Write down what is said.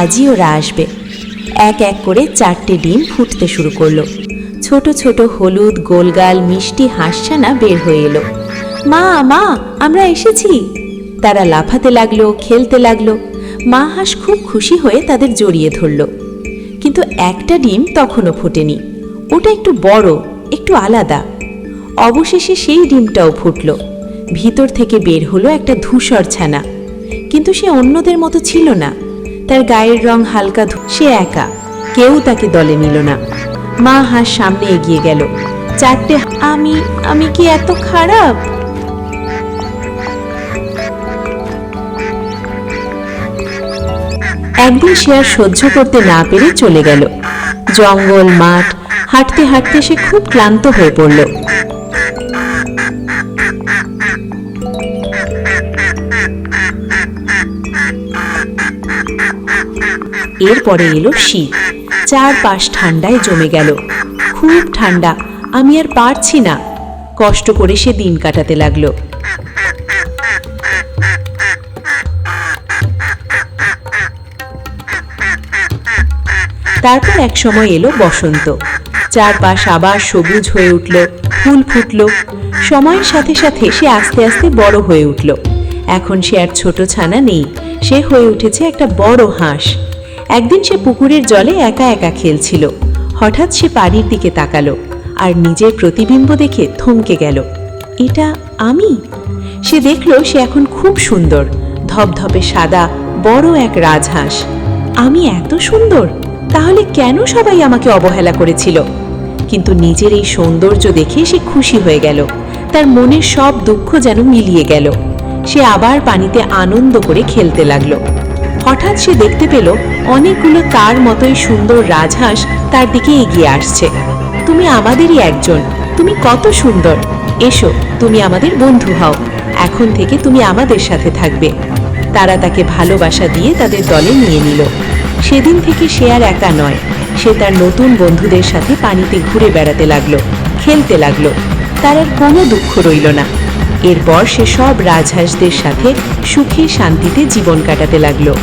আজই ওরা আসবে। এক এক করে 4টে ডিম ফুটতে শুরু করলো। ছোট ছোট হলুদ গোলগাল মিষ্টি হাঁসছানা বের হয়ে এলো। মা মা, আমরা এসেছি। তারা লাফাতে লাগলো, খেলতে লাগলো। মা হাঁস খুব খুশি হয়ে তাদের জড়িয়ে ধরল। কিন্তু একটা ডিম তখনও ফোটেনি। ওটা একটু বড়, একটু আলাদা। অবশেষে সেই ডিমটাও ফুটল। ভিতর থেকে বের হলো একটা ধূসর ছানা। কিন্তু সে অন্যদের মতো ছিল না। তার গায়ের রং হালকা, সে একা, কেউ তাকে দলে নিল না। মা হাঁস সামনে এগিয়ে গেল। 4টে আমি কি এত খারাপ? একদিন সে আর সহ্য করতে না পেরে চলে গেল। জঙ্গল মাঠ হাঁটতে হাঁটতে সে খুব ক্লান্ত হয়ে পড়ল। এরপরে এলো শীত। চারপাশ ঠান্ডায় জমে গেল। খুব ঠান্ডা, আমি আর পারছি না। কষ্ট করে সে দিন কাটাতে লাগলো। তারপর এক সময় এলো বসন্ত। চারপাশ আবার সবুজ হয়ে উঠল, ফুল ফুটল। সময়ের সাথে সাথে সে আস্তে আস্তে বড় হয়ে উঠল। এখন সে আর ছোট ছানা নেই, সে হয়ে উঠেছে একটা বড় হাঁস। একদিন সে পুকুরের জলে একা একা খেলছিল। হঠাৎ সে পানির দিকে তাকালো আর নিজের প্রতিবিম্ব দেখে থমকে গেল। এটা আমি? সে দেখল সে এখন খুব সুন্দর, ধপধপে সাদা, বড় এক রাজহাঁস। আমি এত সুন্দর, তাহলে কেন সবাই আমাকে অবহেলা করেছিল? কিন্তু নিজের এই সৌন্দর্য দেখে সে খুশি হয়ে গেল। তার মনের সব দুঃখ যেন মিলিয়ে গেল। সে আবার পানিতে আনন্দ করে খেলতে লাগলো। হঠাৎ সে দেখতে পেল অনেকগুলো তার মতোই সুন্দর রাজহাঁস তার দিকে এগিয়ে আসছে। তুমি আমাদেরই একজন, তুমি কত সুন্দর, এসো তুমি আমাদের বন্ধু হও, এখন থেকে তুমি আমাদের সাথে থাকবে। তারা তাকে ভালোবাসা দিয়ে তাদের দলে নিয়ে নিল। সেদিন থেকে সে আর একা নয়, সে তার নতুন বন্ধুদের সাথে পানিতে ঘুরে বেড়াতে লাগলো, খেলতে লাগলো। তার আর কোনো দুঃখ রইল না। এরপর সে সব রাজহাঁসদের সাথে সুখে শান্তিতে জীবন কাটাতে লাগলো।